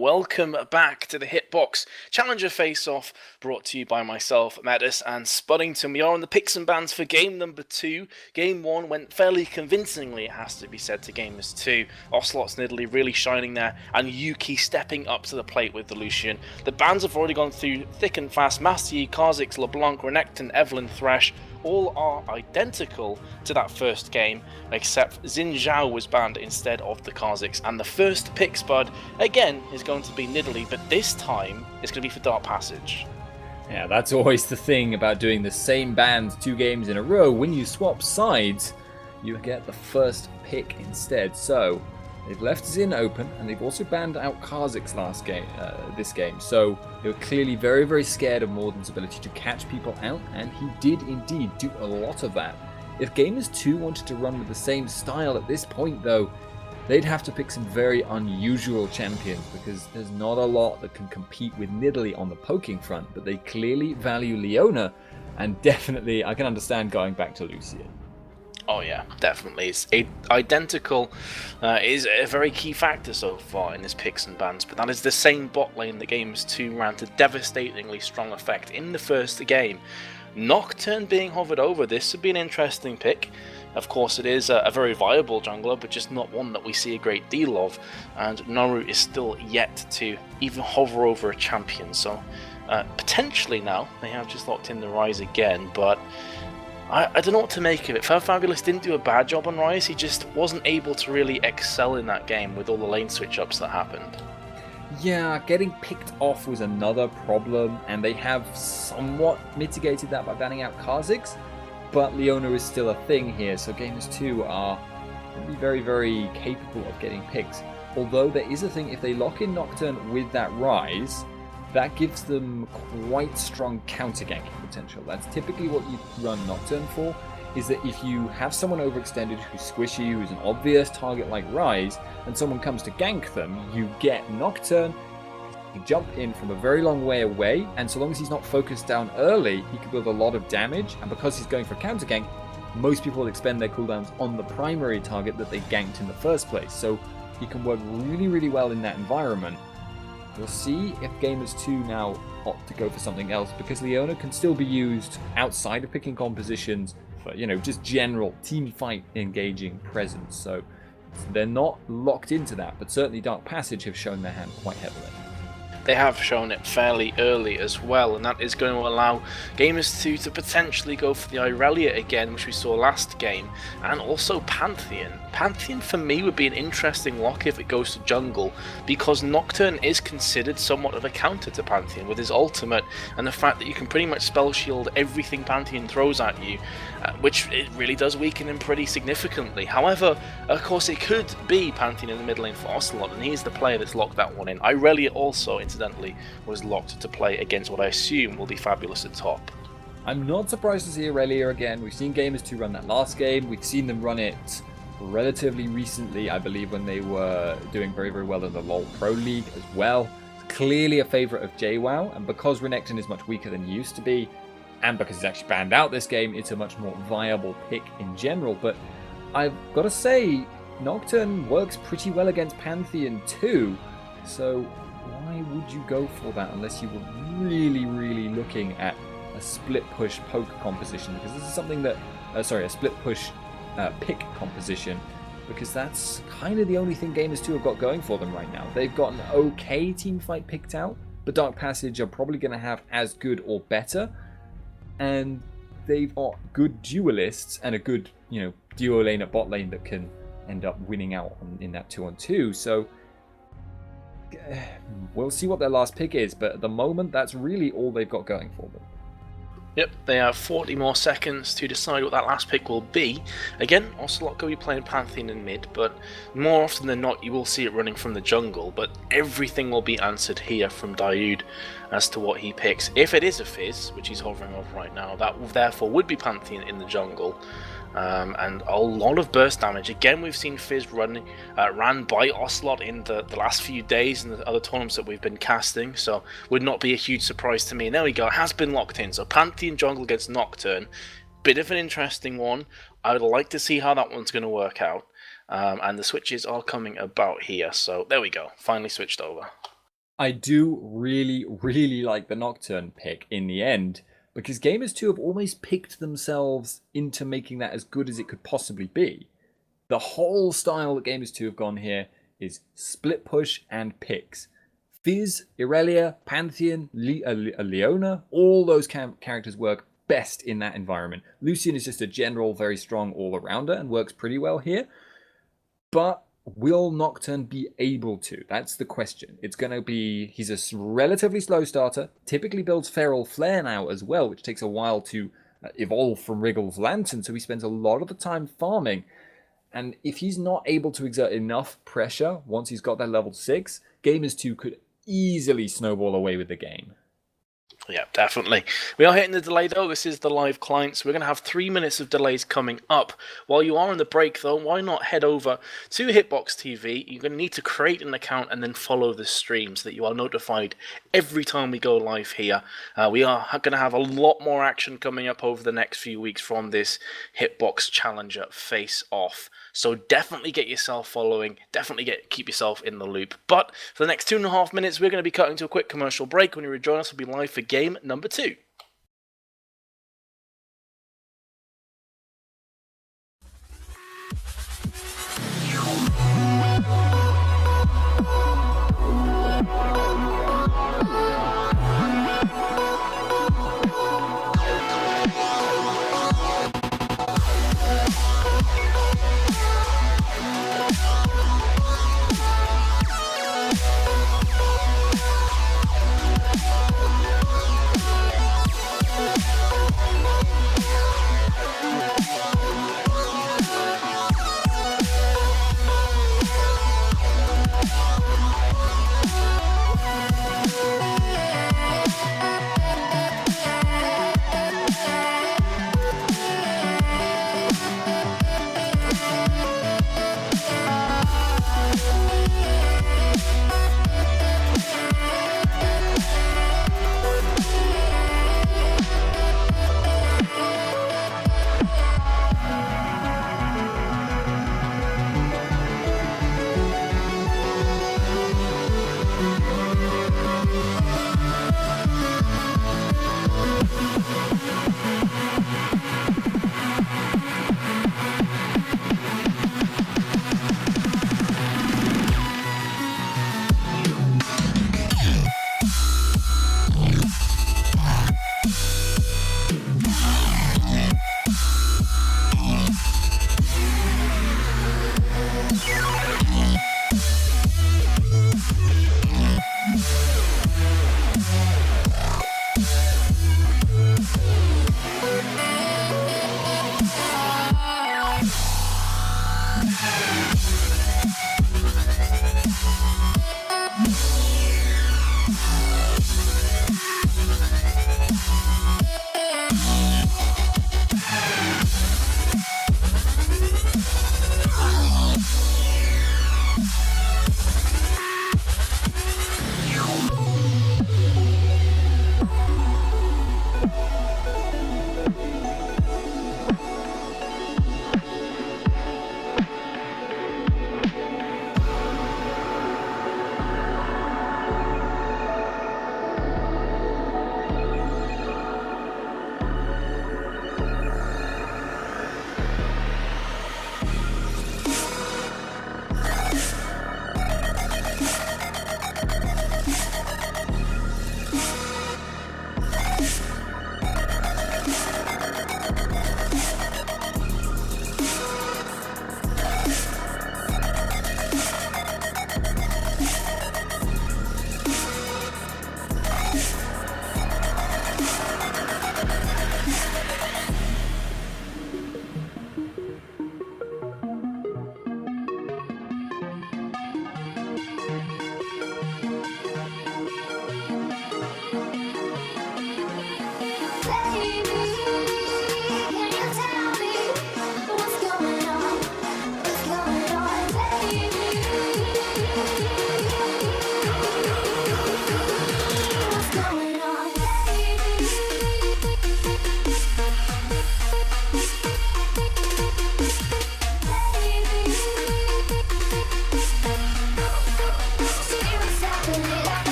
welcome back to the Hitbox Challenger Face-Off, brought to you by myself, Metis, and Spuddington. We are on the picks and bans for game number 2. Game 1 went fairly convincingly, it has to be said, to Gamers2. Ocelot's Nidalee really shining there, and Yuki stepping up to the plate with the Lucian. The bans have already gone through thick and fast. Master Yi, Kha'Zix, LeBlanc, Renekton, Evelynn, Thresh, all are identical to that first game, except Xin Zhao was banned instead of the Kha'Zix. And the first pick, Spud, again, is going to be Nidalee, but this time it's going to be for Dark Passage. Yeah, that's always the thing about doing the same bans 2 games in a row. When you swap sides, you get the first pick instead. So they've left Xin open, and they've also banned out Kha'Zix this game. So they were clearly very, very scared of Morden's ability to catch people out, and he did indeed do a lot of that. If Gamers2 wanted to run with the same style at this point, though, they'd have to pick some very unusual champions, because there's not a lot that can compete with Nidalee on the poking front, but they clearly value Leona, and definitely I can understand going back to Lucian. Oh yeah, definitely. It's identical is a very key factor so far in this picks and bans, but that is the same bot lane the Gamers2 ran to devastatingly strong effect in the first game. Nocturne being hovered over, this would be an interesting pick. Of course, it is a very viable jungler, but just not one that we see a great deal of, and Noru is still yet to even hover over a champion, so potentially now they have just locked in the Rise again, but I don't know what to make of it. Fabulous didn't do a bad job on Rise, he just wasn't able to really excel in that game with all the lane switch-ups that happened. Yeah, getting picked off was another problem, and they have somewhat mitigated that by banning out Kha'Zix, but Leona is still a thing here, so Gamers2 are going to be very, very capable of getting picks. Although there is a thing, if they lock in Nocturne with that Rise, that gives them quite strong counter-ganking potential. That's typically what you run Nocturne for, is that if you have someone overextended who's squishy, who's an obvious target like Rise, and someone comes to gank them, you get Nocturne, you jump in from a very long way away, and so long as he's not focused down early, he can build a lot of damage, and because he's going for counter-gank, most people expend their cooldowns on the primary target that they ganked in the first place, so he can work really, really well in that environment. We'll see if Gamers2 now opt to go for something else, because Leona can still be used outside of picking compositions for, just general team fight engaging presence. So they're not locked into that, but certainly Dark Passage have shown their hand quite heavily. They have shown it fairly early as well, and that is going to allow Gamers2 to potentially go for the Irelia again, which we saw last game, and also Pantheon. Pantheon for me would be an interesting lock if it goes to jungle, because Nocturne is considered somewhat of a counter to Pantheon with his ultimate, and the fact that you can pretty much spell shield everything Pantheon throws at you, which it really does weaken him pretty significantly. However, of course it could be Pantheon in the mid lane for Ocelot, and he's the player that's locked that one in. Irelia also, incidentally, was locked to play against what I assume will be Fabulous at top. I'm not surprised to see Aurelia again. We've seen Gamers2 run that last game. We've seen them run it relatively recently, I believe, when they were doing very, very well in the LoL Pro League as well. Clearly a favourite of JWoww, and because Renekton is much weaker than he used to be, and because he's actually banned out this game, it's a much more viable pick in general. But I've got to say, Nocturne works pretty well against Pantheon too, so why would you go for that unless you were really, really looking at a split push poke composition? Because this is something that, a split push pick composition, because that's kind of the only thing Gamers2 have got going for them right now. They've got an okay team fight picked out, but Dark Passage are probably going to have as good or better, and they've got good duelists and a good, duo lane at bot lane that can end up winning out in that 2-on-2. So we'll see what their last pick is, but at the moment that's really all they've got going for them. Yep, they have 40 more seconds to decide what that last pick will be. Again, Ocelot could be playing Pantheon in mid, but more often than not you will see it running from the jungle, but everything will be answered here from Daoud as to what he picks. If it is a Fizz, which he's hovering over right now, that therefore would be Pantheon in the jungle. And a lot of burst damage. Again, we've seen Fizz ran by Ocelot in the last few days in the other tournaments that we've been casting, so would not be a huge surprise to me. And there we go, it has been locked in. So Pantheon jungle against Nocturne, bit of an interesting one. I would like to see how that one's going to work out. And the switches are coming about here, so there we go, finally switched over. I do really, really like the Nocturne pick in the end, because Gamers2 have almost picked themselves into making that as good as it could possibly be. The whole style that Gamers2 have gone here is split push and picks. Fizz, Irelia, Pantheon, Leona, all those characters work best in that environment. Lucian is just a general, very strong all-arounder and works pretty well here. But will Nocturne be able to? That's the question. It's going to be, he's a relatively slow starter, typically builds Feral Flare now as well, which takes a while to evolve from Wriggle's Lantern, so he spends a lot of the time farming. And if he's not able to exert enough pressure once he's got that level 6, Gamers2 could easily snowball away with the game. Yeah, definitely. We are hitting the delay though. This is the live client, so we're going to have 3 minutes of delays coming up. While you are on the break though, why not head over to Hitbox TV? You're going to need to create an account and then follow the stream so that you are notified every time we go live here. We are going to have a lot more action coming up over the next few weeks from this Hitbox Challenger Face-Off. So definitely get yourself following, definitely keep yourself in the loop. But for the next 2.5 minutes, we're going to be cutting to a quick commercial break. When you rejoin us, we'll be live for game number 2.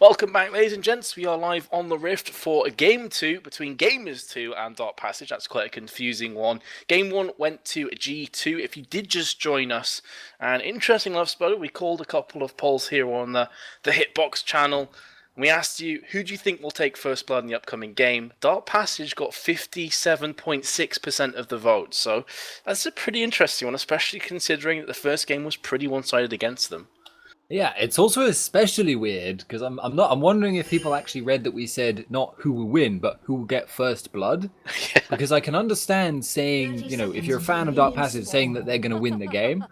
Welcome back, ladies and gents. We are live on the Rift for Game 2 between Gamers2 and Dark Passage. That's quite a confusing one. Game 1 went to G2. If you did just join us, and interesting enough, Spoder, we called a couple of polls here on the Hitbox channel. We asked you, who do you think will take first blood in the upcoming game? Dark Passage got 57.6% of the vote, so that's a pretty interesting one, especially considering that the first game was pretty one-sided against them. Yeah, it's also especially weird because I'm wondering if people actually read that we said not who will win, but who will get first blood. Yeah. Because I can understand saying, you know, if you're a fan of Dark Passage, saying that they're going to win the game.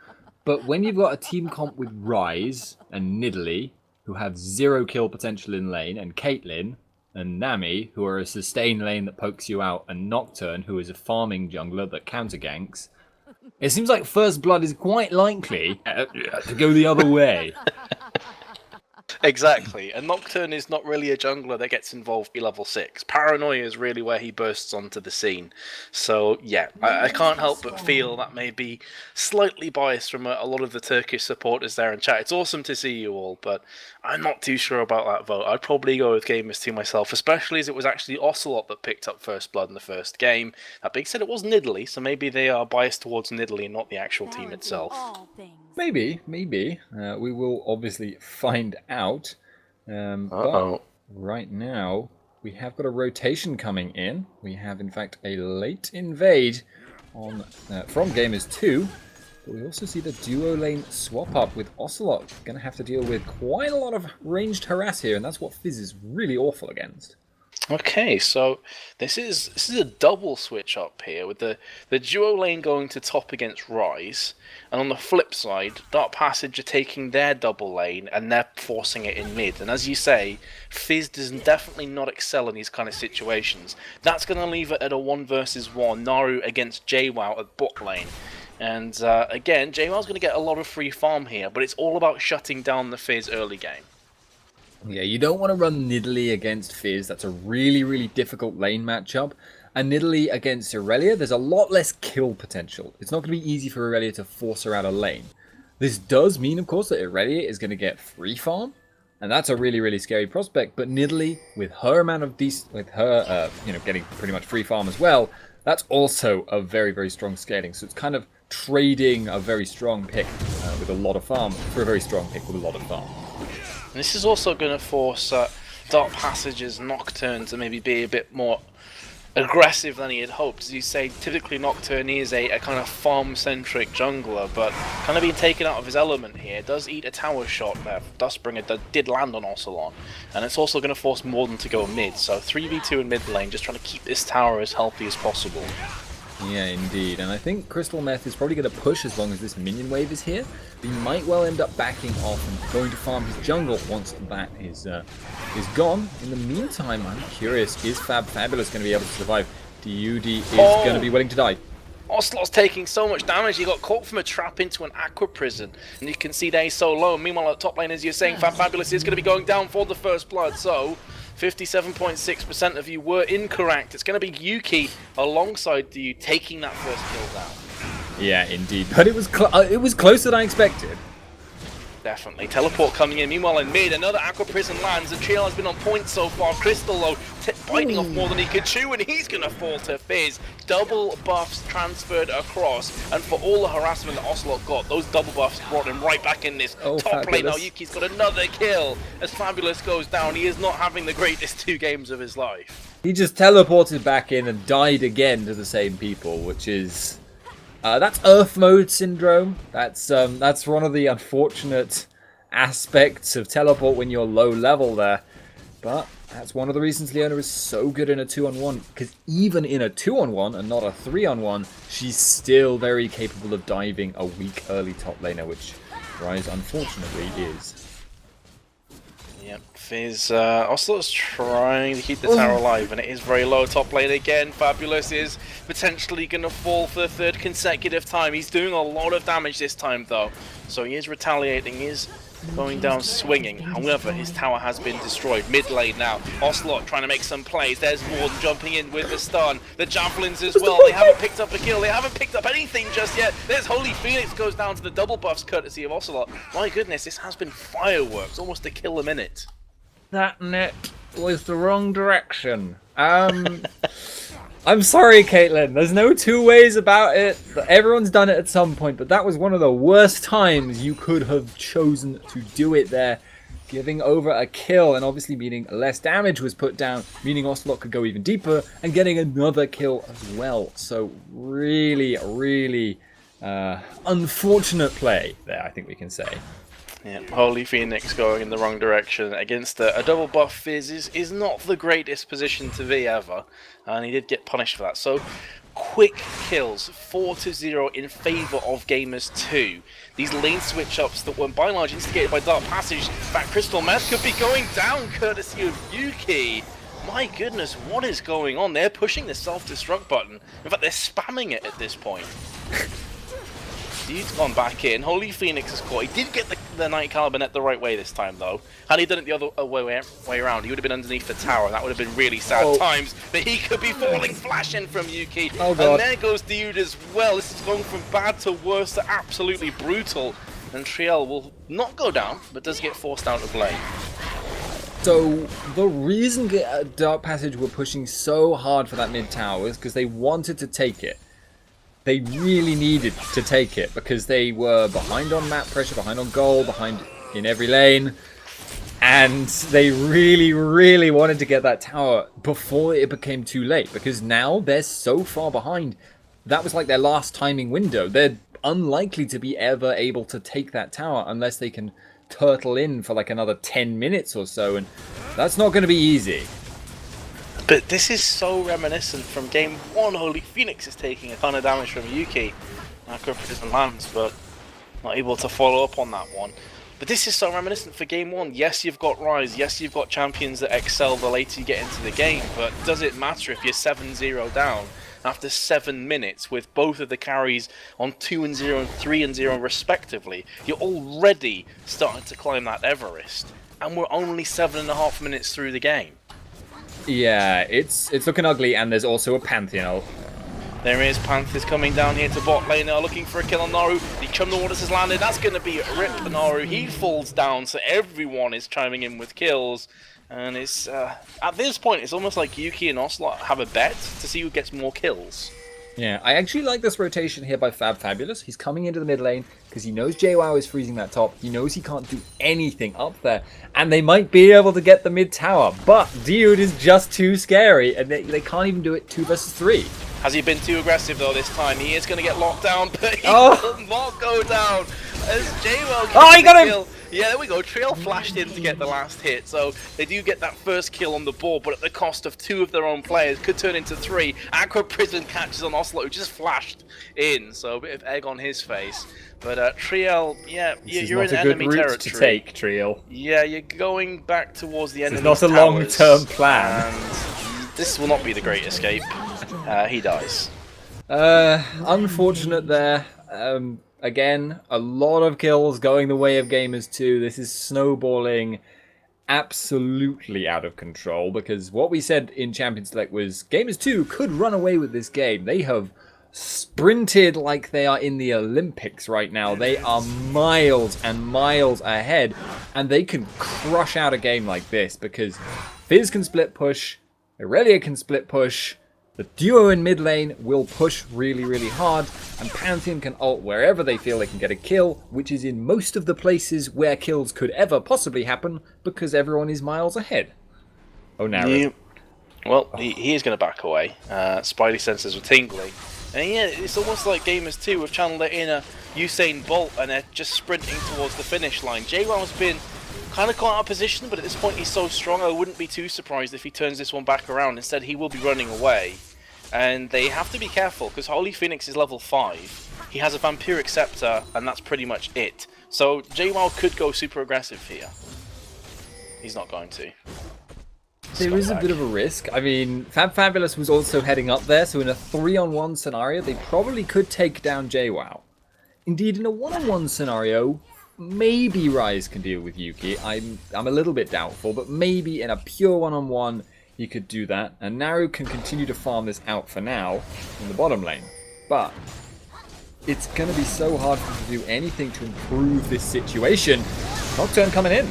But when you've got a team comp with Ryze and Nidalee, who have 0 kill potential in lane, and Caitlyn and Nami, who are a sustain lane that pokes you out, and Nocturne, who is a farming jungler that counter ganks, it seems like first blood is quite likely to go the other way. Exactly, and Nocturne is not really a jungler that gets involved at level 6. Paranoia is really where he bursts onto the scene. So yeah, I can't help but feel that may be slightly biased from a lot of the Turkish supporters there in chat. It's awesome to see you all, but I'm not too sure about that vote. I'd probably go with Gamers2 myself, especially as it was actually Ocelot that picked up first blood in the first game. That being said, it was Nidalee, so maybe they are biased towards Nidalee and not the actual team itself. Maybe. We will obviously find out. But right now, we have got a rotation coming in. We have, in fact, a late invade on from Gamers2. But we also see the duo lane swap up with Ocelot. Going to have to deal with quite a lot of ranged harass here, and that's what Fizz is really awful against. Okay, so this is a double switch up here with the duo lane going to top against Ryze, and on the flip side, Dark Passage are taking their double lane and they're forcing it in mid. And as you say, Fizz does definitely not excel in these kind of situations. That's going to leave it at a 1 versus 1, Naru against JWoww at bot lane. And again, JWoww's going to get a lot of free farm here, but it's all about shutting down the Fizz early game. Yeah, you don't want to run Nidalee against Fizz. That's a really, really difficult lane matchup. And Nidalee against Irelia, there's a lot less kill potential. It's not going to be easy for Irelia to force her out of lane. This does mean, of course, that Irelia is going to get free farm. And that's a really, really scary prospect. But Nidalee, with her amount of getting pretty much free farm as well, that's also a very, very strong scaling. So it's kind of trading a very strong pick with a lot of farm for a very strong pick with a lot of farm. And this is also going to force Dark Passage's Nocturne to maybe be a bit more aggressive than he had hoped. As you say, typically Nocturne is a kind of farm-centric jungler, but kind of being taken out of his element here. Does eat a tower shot there. Dustbringer did land on Ocelot, and it's also going to force Morden to go mid. So 3v2 in mid lane, just trying to keep this tower as healthy as possible. Yeah, indeed. And I think Crystal Meth is probably going to push as long as this minion wave is here. He might well end up backing off and going to farm his jungle once that is gone. In the meantime, I'm curious, is Fabulous going to be able to survive? DUD is going to be willing to die. Ocelot's taking so much damage, he got caught from a trap into an aqua prison. And you can see that he's so low. And meanwhile, at top lane, as you're saying, Fabulous is going to be going down for the first blood. So 57.6% of you were incorrect. It's going to be Yuki alongside you taking that first kill down. Yeah, indeed. But it was closer than I expected. Definitely. Teleport coming in. Meanwhile, in mid, another Aqua Prison lands, and Trial has been on point so far. Crystal, though, biting off more than he could chew, and he's going to fall to Fizz. Double buffs transferred across, and for all the harassment that Ocelot got, those double buffs brought him right back in this top lane. Now Yuki's got another kill. As Fabulous goes down, he is not having the greatest 2 games of his life. He just teleported back in and died again to the same people, which is... that's Earth Mode syndrome. That's one of the unfortunate aspects of teleport when you're low level there. But that's one of the reasons Leona is so good in a 2-on-1. Because even in a 2-on-1 and not a 3-on-1, she's still very capable of diving a weak early top laner, which Ryze unfortunately is. Yep, Fizz, Ocelot's trying to keep the tower alive, and it is very low top lane again. Fabulous is potentially going to fall for the 3rd consecutive time. He's doing a lot of damage this time, though, so he is retaliating, he is going down swinging. However, his tower has been destroyed. Mid lane now, Ocelot trying to make some plays. There's Morden jumping in with the stun. The javelins as well. They haven't picked up a kill. They haven't picked up anything just yet. There's Holy Phoenix goes down to the double buffs courtesy of Ocelot. My goodness, this has been fireworks. Almost a kill a minute. That net was the wrong direction. I'm sorry, Caitlin. There's no two ways about it. Everyone's done it at some point, but that was one of the worst times you could have chosen to do it there. Giving over a kill, and obviously meaning less damage was put down, meaning Ocelot could go even deeper, and getting another kill as well. So really, really unfortunate play there, I think we can say. Yeah, Holy Phoenix going in the wrong direction against a double buff Fizz is not the greatest position to be ever, and he did get punished for that. So quick kills, 4-0 in favour of Gamers2. These lane switch-ups that were by and large instigated by Dark Passage. In fact, Crystal Meth could be going down courtesy of Yuki. My goodness, what is going on? They're pushing the self-destruct button. In fact, they're spamming it at this point. Dude's gone back in. Holy Phoenix is caught. He did get the Night Caliber net the right way this time, though. Had he done it the other way around, he would have been underneath the tower. That would have been really sad times. But he could be falling flashing from Yuki. Oh, God. And there goes Dude as well. This is going from bad to worse to absolutely brutal. And Triel will not go down, but does get forced out of lane. So the reason Dark Passage were pushing so hard for that mid tower is because they wanted to take it. They really needed to take it because they were behind on map pressure, behind on goal, behind in every lane. And they really, really wanted to get that tower before it became too late, because now they're so far behind. That was like their last timing window. They're unlikely to be ever able to take that tower unless they can turtle in for like another 10 minutes or so, and that's not going to be easy. But this is so reminiscent from game 1. Holy Phoenix is taking a ton of damage from Yuki. Prism lands, but not able to follow up on that one. But this is so reminiscent for game 1. Yes, you've got Rise. Yes, you've got champions that excel the later you get into the game. But does it matter if you're 7-0 down after 7 minutes with both of the carries on 2-0 and 3-0 respectively? You're already starting to climb that Everest. And we're only 7.5 minutes through the game. Yeah, it's looking ugly, and there's also a Pantheon ult. There is Panthers coming down here to bot lane. They are looking for a kill on Naru. The Chum the Waters has landed. That's going to be a rip for Naru. He falls down, so everyone is chiming in with kills. And it's at this point, it's almost like Yuki and Ocelot have a bet to see who gets more kills. Yeah, I actually like this rotation here by Fabulous. He's coming into the mid lane because he knows JWoww is freezing that top. He knows he can't do anything up there. And they might be able to get the mid tower. But Dude is just too scary, and they can't even do it 2 versus 3. Has he been too aggressive though this time? He is going to get locked down, but he will not go down. As JWoww he got him! Yeah, there we go. Trail flashed in to get the last hit, so they do get that first kill on the board, but at the cost of 2 of their own players. Could turn into 3. Aqua Prison catches on Ocelot, who just flashed in, so a bit of egg on his face. But Triel, yeah, you're in enemy territory. To take, Triel. Yeah, you're going back towards the end of It's not a long-term plan. And this will not be the great escape. He dies. Unfortunate there. Again, a lot of kills going the way of Gamers2. This is snowballing absolutely out of control, because what we said in Champion Select was Gamers2 could run away with this game. They have sprinted like they are in the Olympics right now. They are miles and miles ahead, and they can crush out a game like this because Fizz can split push, Irelia can split push, the duo in mid lane will push really, really hard, and Pantheon can ult wherever they feel they can get a kill, which is in most of the places where kills could ever possibly happen, because everyone is miles ahead. Oh, now. Yeah. Well, he is going to back away. Spidey senses were tingling. And yeah, it's almost like Gamers2 have channeled it in a Usain Bolt, and they're just sprinting towards the finish line. JWoww's been kind of caught out of position, but at this point he's so strong, I wouldn't be too surprised if he turns this one back around. Instead, he will be running away. And they have to be careful, because Holy Phoenix is level 5. He has a Vampiric Scepter, and that's pretty much it. So JWoww could go super aggressive here. He's not going to. There is a bit of a risk. I mean, Fabulous was also heading up there, so in a 3-on-1 scenario, they probably could take down JWoww. Indeed, in a 1-on-1 scenario, maybe Rise can deal with Yuki. I'm a little bit doubtful, but maybe in a pure 1-on-1, he could do that. And Naru can continue to farm this out for now in the bottom lane. But it's going to be so hard for him to do anything to improve this situation. Nocturne coming in.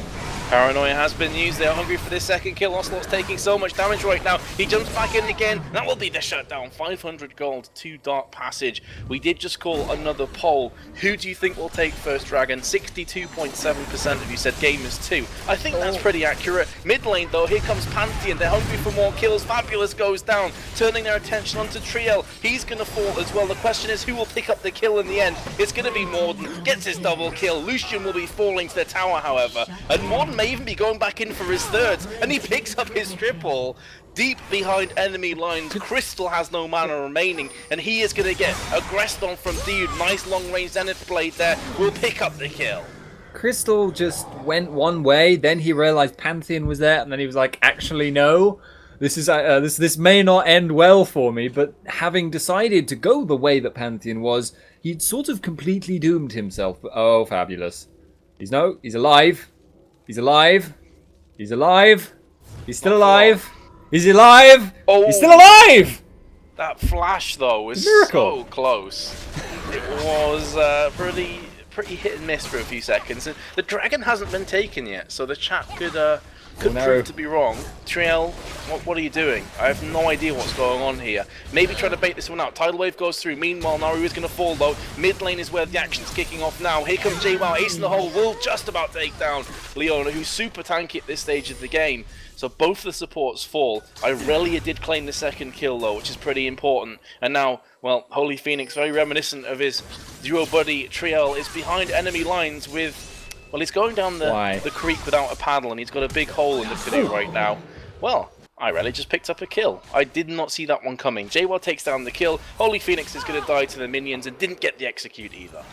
Paranoia has been used. They're hungry for this second kill. Ocelot's taking so much damage right now. He jumps back in again. That will be the shutdown. 500 gold to Dark Passage. We did just call another poll. Who do you think will take first dragon? 62.7% of you said Gamers2. I think that's pretty accurate. Mid lane though, here comes Pantheon. They're hungry for more kills. Fabulous goes down, turning their attention onto Triel. He's going to fall as well. The question is who will pick up the kill in the end. It's going to be Morden. Gets his double kill. Lucian will be falling to the tower, however. And Morden may even be going back in for his third, and he picks up his triple deep behind enemy lines. Crystal has no mana remaining, and he is going to get aggressed on from Dude. Nice long range Zenith blade there will pick up the kill. Crystal just went one way, then he realized Pantheon was there, and then he was like, actually no, this may not end well for me. But having decided to go the way that Pantheon was, he'd sort of completely doomed himself. Oh, fabulous. He's alive. He's alive. He's alive. He's still alive. He's alive. Oh, he's still alive. That flash though was so close. It was pretty hit and miss for a few seconds. And the dragon hasn't been taken yet, so the chat could prove to be wrong. Triel, what are you doing? I have no idea what's going on here. Maybe try to bait this one out. Tidal Wave goes through. Meanwhile, Naru is going to fall though. Mid lane is where the action's kicking off now. Here comes JWoww, ace in the hole. Will just about take down Leona, who's super tanky at this stage of the game. So both the supports fall. Irelia did claim the second kill though, which is pretty important. And now, well, Holy Phoenix, very reminiscent of his duo buddy Triel, is behind enemy lines with... Well, he's going down the creek without a paddle, and he's got a big hole in the canoe right now. Well, Irelia just picked up a kill. I did not see that one coming. JWoww takes down the kill. Holy Phoenix is going to die to the minions and didn't get the execute either.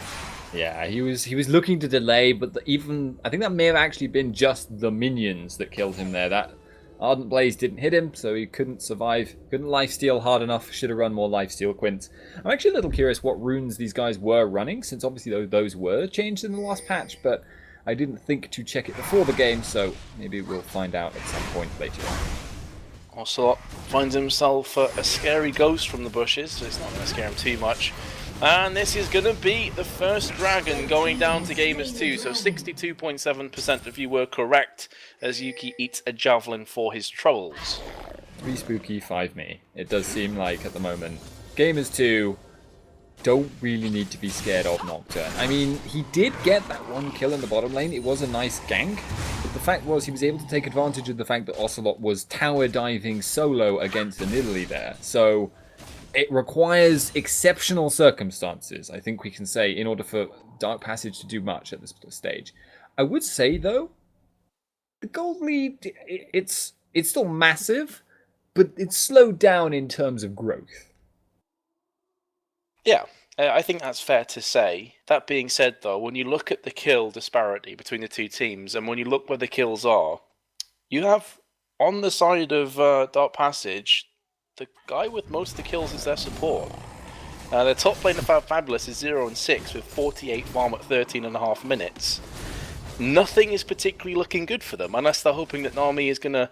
Yeah, he was looking to delay, but I think that may have actually been just the minions that killed him there. That Ardent Blaze didn't hit him, so he couldn't survive. Couldn't lifesteal hard enough. Should have run more lifesteal quints. I'm actually a little curious what runes these guys were running, since obviously those were changed in the last patch, but I didn't think to check it before the game, so maybe we'll find out at some point later on. Ocelot finds himself a scary ghost from the bushes, so it's not going to scare him too much. And this is going to be the first dragon going down to Gamers2, so 62.7% of you were correct, as Yuki eats a javelin for his trolls. 3 spooky, 5 me. It does seem like, at the moment, Gamers2 don't really need to be scared of Nocturne. I mean, he did get that one kill in the bottom lane. It was a nice gank, but the fact was he was able to take advantage of the fact that Ocelot was tower diving solo against an Italy there. So it requires exceptional circumstances, I think we can say, in order for Dark Passage to do much at this stage. I would say, though, the gold lead, it's still massive, but it's slowed down in terms of growth. Yeah, I think that's fair to say. That being said, though, when you look at the kill disparity between the two teams, and when you look where the kills are, you have, on the side of Dark Passage, the guy with most of the kills is their support. Their top lane of Fabulous is 0 and 6 with 48 farm at 13.5 minutes. Nothing is particularly looking good for them, unless they're hoping that Nami is going to,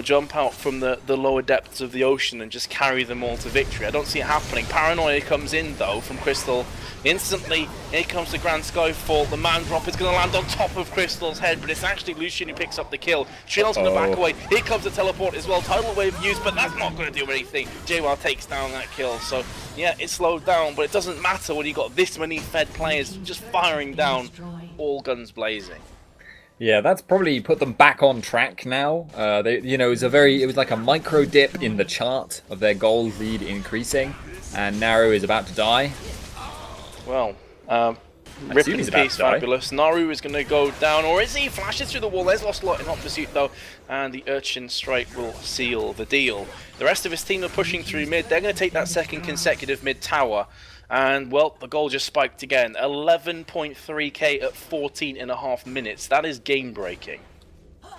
jump out from the lower depths of the ocean and just carry them all to victory. I don't see it happening. Paranoia comes in, though, from Crystal. Instantly, here comes the Grand Skyfall. The man drop is going to land on top of Crystal's head, but it's actually Lucian who picks up the kill. Triel's going to back away. Here comes the teleport as well. Tidal Wave used, but that's not going to do anything. JWoww takes down that kill. So, yeah, it slowed down, but it doesn't matter when you've got this many fed players just firing down, all guns blazing. Yeah, that's probably put them back on track now. It was like a micro dip in the chart of their gold lead increasing, and Naru is about to die. Well, rip in peace, Fabulous. Naru is going to go down, or is he? Flashes through the wall. There's Lost Lot in hot pursuit, though, and the Urchin Strike will seal the deal. The rest of his team are pushing through mid. They're going to take that second consecutive mid tower. And, well, the goal just spiked again. 11.3k at 14.5 minutes. That is game-breaking.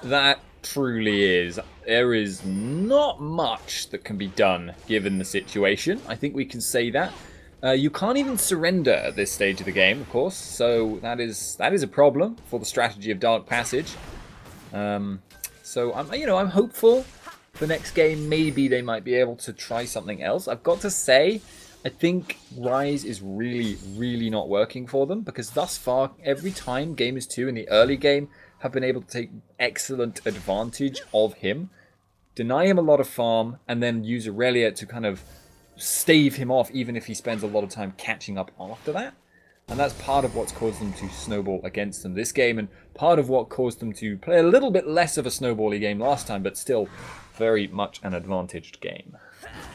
That truly is. There is not much that can be done given the situation. I think we can say that. You can't even surrender at this stage of the game, of course. So that is a problem for the strategy of Dark Passage. So I'm hopeful for next game. Maybe they might be able to try something else. I've got to say, I think Rise is really, really not working for them, because thus far, every time Gamers2 in the early game have been able to take excellent advantage of him, deny him a lot of farm, and then use Aurelia to kind of stave him off, even if he spends a lot of time catching up after that. And that's part of what's caused them to snowball against them this game, and part of what caused them to play a little bit less of a snowbally game last time, but still very much an advantaged game.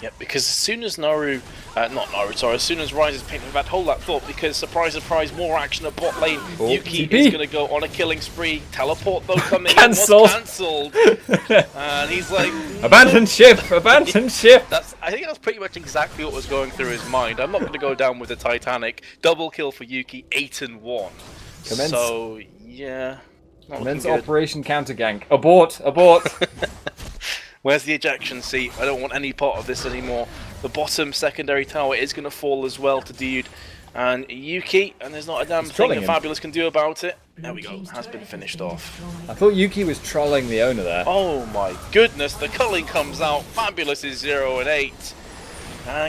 Yep, because as soon as as soon as Rise is painting that, hold that thought, because surprise, surprise, more action at bot lane. Yuki is going to go on a killing spree. Teleport though coming in was cancelled. And he's like, abandon ship, abandon ship. I think that's pretty much exactly what was going through his mind. I'm not going to go down with the Titanic. Double kill for Yuki, 8-1. So yeah. Commence Operation Countergank. Abort, abort. Where's the ejection seat? I don't want any part of this anymore. The bottom secondary tower is going to fall as well to Dude and Yuki, and there's not a damn thing that Fabulous can do about it. There we go, has been finished off. I thought Yuki was trolling the owner there. Oh my goodness, the culling comes out. Fabulous is 0-8.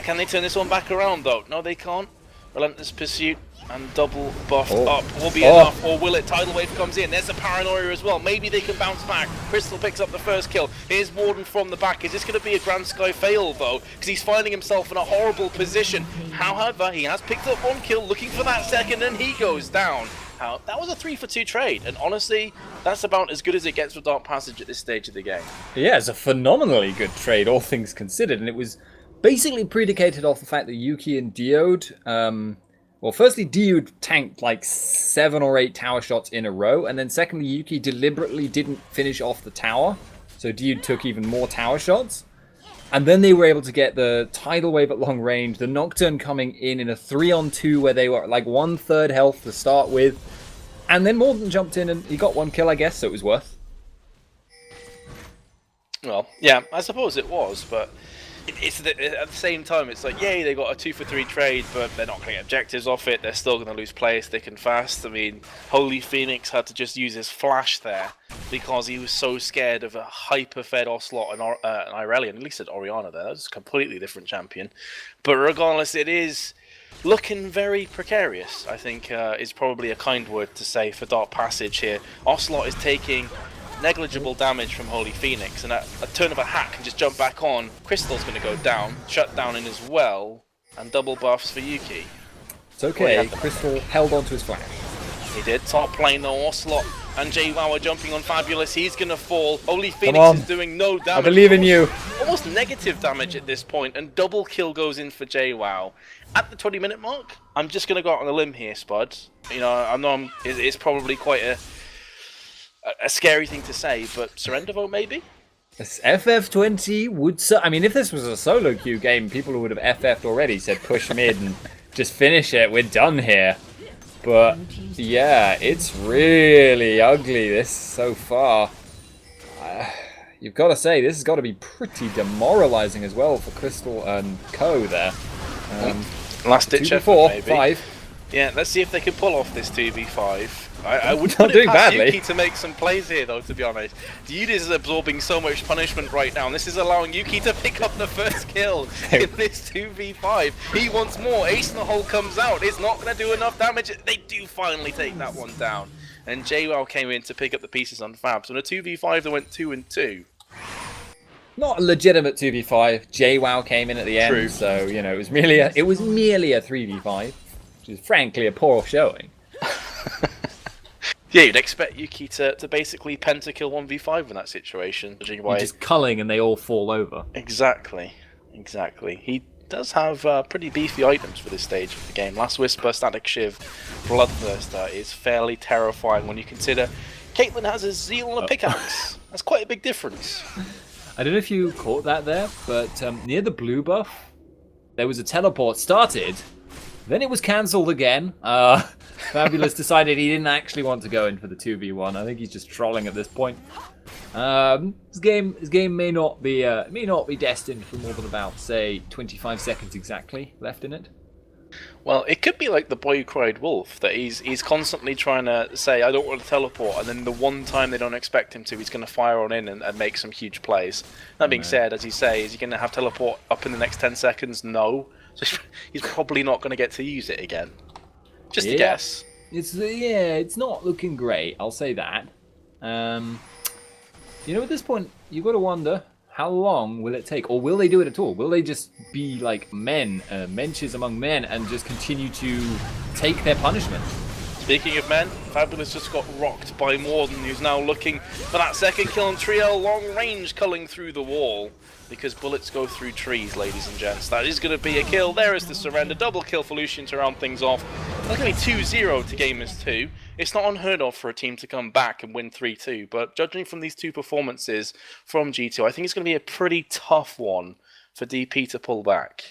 Can they turn this one back around though? No, they can't. Relentless Pursuit and double buffed up will be enough, or will it? Tidal Wave comes in, there's a paranoia as well, maybe they can bounce back. Crystal picks up the first kill, here's Warden from the back. Is this going to be a Grand Sky fail though, because he's finding himself in a horrible position. However, he has picked up one kill, looking for that second, and he goes down. That was a 3-for-2 trade, and honestly, that's about as good as it gets with Dark Passage at this stage of the game. Yeah, it's a phenomenally good trade, all things considered, and it was basically predicated off the fact that Yuki and Diode, well, firstly, Diode tanked like 7 or 8 tower shots in a row, and then secondly, Yuki deliberately didn't finish off the tower, so Diode took even more tower shots. And then they were able to get the Tidal Wave at long range, the Nocturne coming in a 3-on-2 where they were like 1/3 health to start with, and then Morden jumped in and he got 1 kill, I guess, so it was worth. Well, yeah, I suppose it was, but at the same time, it's like, yay, they got a 2-for-3 trade, but they're not going to get objectives off it. They're still going to lose play thick and fast. I mean, Holy Phoenix had to just use his flash there because he was so scared of a hyper-fed Ocelot and Irelia. At least at Orianna there. That was a completely different champion. But regardless, it is looking very precarious, I think, is probably a kind word to say for Dark Passage here. Ocelot is taking negligible damage from Holy Phoenix, and a turn of a hat can just jump back on. Crystal's going to go down, shut down in as well, and double buffs for Yuki. It's okay, Crystal held on to his flash. He did. Top lane though, Ocelot and JWoww are jumping on Fabulous. He's going to fall. Holy Phoenix is doing no damage. I believe in you. Almost negative damage at this point, and double kill goes in for JWoww. At the 20-minute mark, I'm just going to go out on a limb here, Spud. You know, I know it's probably quite a scary thing to say, but surrender vote maybe? This FF20 would... I mean, if this was a solo queue game, people would have FF'd already, said push mid and just finish it, we're done here. But, yeah, it's really ugly, this, so far. You've got to say, this has got to be pretty demoralizing as well for Crystal and Co there. Last ditch effort, 4, maybe. 5. Yeah, let's see if they can pull off this 2v5. I would not doing badly. Yuki to make some plays here, though, to be honest. Dude is absorbing so much punishment right now, and this is allowing Yuki to pick up the first kill in this 2v5. He wants more. Ace in the hole comes out. It's not going to do enough damage. They do finally take that one down. And JWoww came in to pick up the pieces on Fab. So in a 2v5, they went 2-2. Not a legitimate 2v5. JWoww came in at the end, True. So, you know, it was merely a 3v5, which is frankly a poor showing. Yeah, you'd expect Yuki to basically pentakill 1v5 in that situation. You're just culling and they all fall over. Exactly. He does have pretty beefy items for this stage of the game. Last Whisper, Static Shiv, Bloodthirster is fairly terrifying when you consider Caitlyn has a Zeal and a pickaxe. That's quite a big difference. I don't know if you caught that there, but near the blue buff, there was a teleport started, then it was cancelled again. Fabulous decided he didn't actually want to go in for the 2v1. I think he's just trolling at this point. This game may not be destined for more than about, say, 25 seconds exactly left in it. Well, it could be like the boy who cried wolf, that he's constantly trying to say, I don't want to teleport, and then the one time they don't expect him to, he's going to fire on in and make some huge plays. That being said, as you say, is he going to have teleport up in the next 10 seconds? No. So he's probably not going to get to use it again. Just a guess. It's not looking great, I'll say that. You know, at this point, you've got to wonder, how long will it take? Or will they do it at all? Will they just be like men, menches among men, and just continue to take their punishment? Speaking of men, Fabulous just got rocked by Morden, who's now looking for that second kill on Triel, long range culling through the wall. Because bullets go through trees, ladies and gents. That is going to be a kill. There is the surrender. Double kill for Lucian to round things off. That's going to be 2-0 to Gamers2. It's not unheard of for a team to come back and win 3-2, but judging from these two performances from G2, I think it's going to be a pretty tough one for DP to pull back.